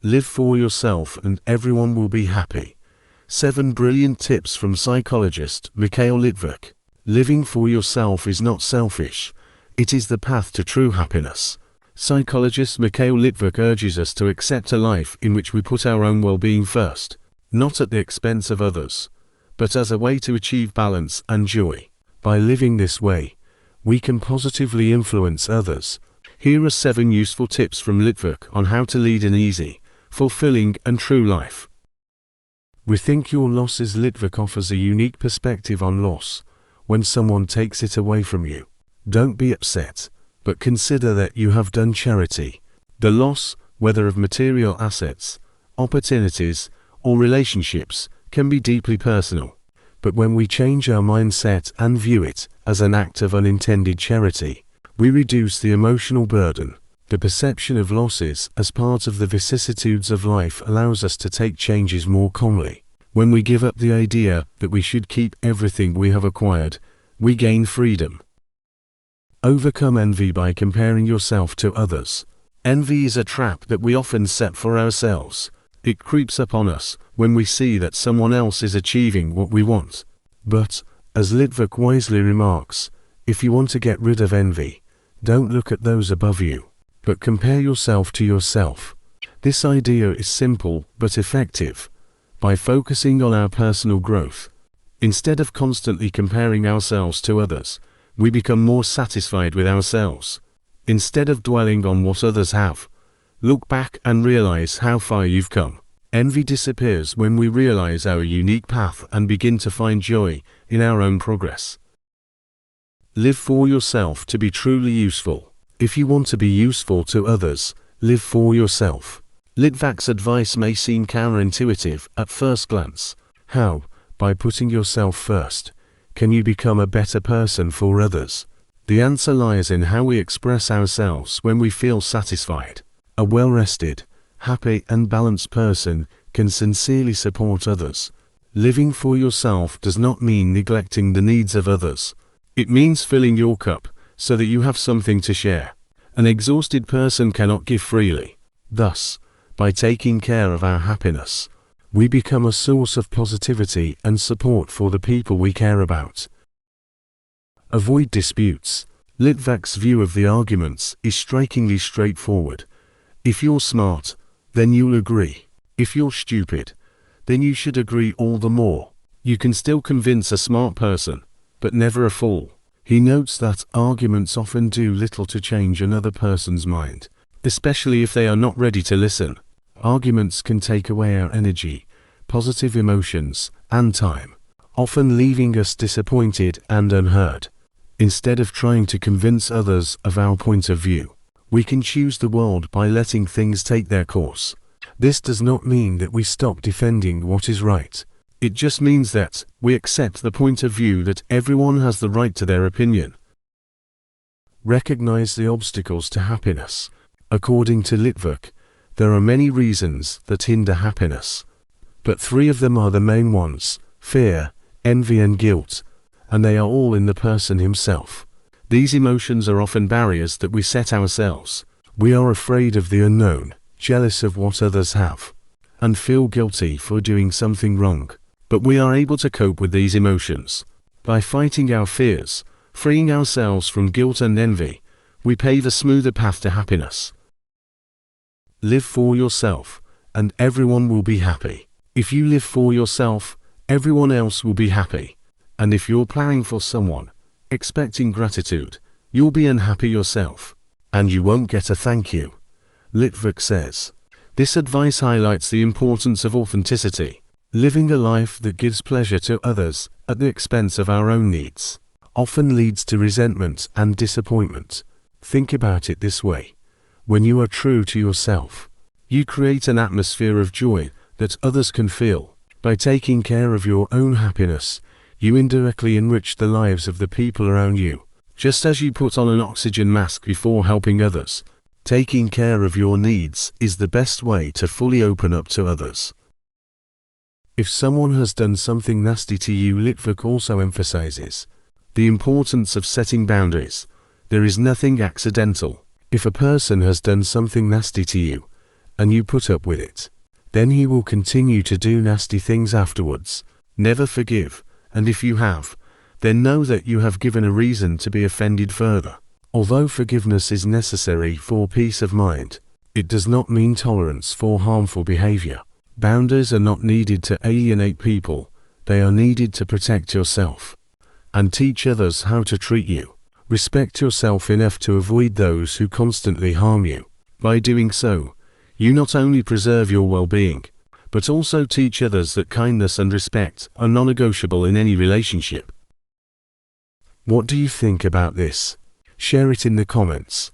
Live for yourself and everyone will be happy. 7 brilliant tips from psychologist Mikhail Litvak. Living for yourself is not selfish. It is the path to true happiness. Psychologist Mikhail Litvak urges us to accept a life in which we put our own well-being first, not at the expense of others, but as a way to achieve balance and joy. By living this way, we can positively influence others. Here are 7 useful tips from Litvak on how to lead an easy, fulfilling and true life. Rethink your losses. Litvak offers a unique perspective on loss. When someone takes it away from you, don't be upset, but consider that you have done charity. The loss, whether of material assets, opportunities, or relationships, can be deeply personal. But when we change our mindset and view it as an act of unintended charity, we reduce the emotional burden. The perception of losses as part of the vicissitudes of life allows us to take changes more calmly. When we give up the idea that we should keep everything we have acquired, we gain freedom. Overcome envy by comparing yourself to others. Envy is a trap that we often set for ourselves. It creeps up on us when we see that someone else is achieving what we want. But, as Litvak wisely remarks, if you want to get rid of envy, don't look at those above you, but compare yourself to yourself. This idea is simple but effective. By focusing on our personal growth, instead of constantly comparing ourselves to others, we become more satisfied with ourselves. Instead of dwelling on what others have, look back and realize how far you've come. Envy disappears when we realize our unique path and begin to find joy in our own progress. Live for yourself to be truly useful. If you want to be useful to others, live for yourself. Litvak's advice may seem counterintuitive at first glance. How, by putting yourself first, can you become a better person for others? The answer lies in how we express ourselves when we feel satisfied. A well-rested, happy and balanced person can sincerely support others. Living for yourself does not mean neglecting the needs of others. It means filling your cup so that you have something to share. An exhausted person cannot give freely. Thus, by taking care of our happiness, we become a source of positivity and support for the people we care about. Avoid disputes. Litvak's view of the arguments is strikingly straightforward. If you're smart, then you'll agree. If you're stupid, then you should agree all the more. You can still convince a smart person, but never a fool. He notes that arguments often do little to change another person's mind, especially if they are not ready to listen. Arguments can take away our energy, positive emotions, and time, often leaving us disappointed and unheard. Instead of trying to convince others of our point of view, we can choose the world by letting things take their course. This does not mean that we stop defending what is right. It just means that we accept the point of view that everyone has the right to their opinion. Recognize the obstacles to happiness. According to Litvak, there are many reasons that hinder happiness, but 3 of them are the main ones: fear, envy and guilt, and they are all in the person himself. These emotions are often barriers that we set ourselves. We are afraid of the unknown, jealous of what others have, and feel guilty for doing something wrong. But we are able to cope with these emotions. By fighting our fears, freeing ourselves from guilt and envy, we pave a smoother path to happiness. Live for yourself, and everyone will be happy. If you live for yourself, everyone else will be happy. And if you're planning for someone, expecting gratitude, you'll be unhappy yourself, and you won't get a thank you. Litvak says, this advice highlights the importance of authenticity. Living a life that gives pleasure to others at the expense of our own needs often leads to resentment and disappointment. Think about it this way. When you are true to yourself, you create an atmosphere of joy that others can feel. By taking care of your own happiness, you indirectly enrich the lives of the people around you. Just as you put on an oxygen mask before helping others, taking care of your needs is the best way to fully open up to others. If someone has done something nasty to you, Litvak also emphasizes the importance of setting boundaries. There is nothing accidental. If a person has done something nasty to you, and you put up with it, then he will continue to do nasty things afterwards. Never forgive, and if you have, then know that you have given a reason to be offended further. Although forgiveness is necessary for peace of mind, it does not mean tolerance for harmful behavior. Boundaries are not needed to alienate people, they are needed to protect yourself and teach others how to treat you. Respect yourself enough to avoid those who constantly harm you. By doing so, you not only preserve your well-being, but also teach others that kindness and respect are non-negotiable in any relationship. What do you think about this? Share it in the comments.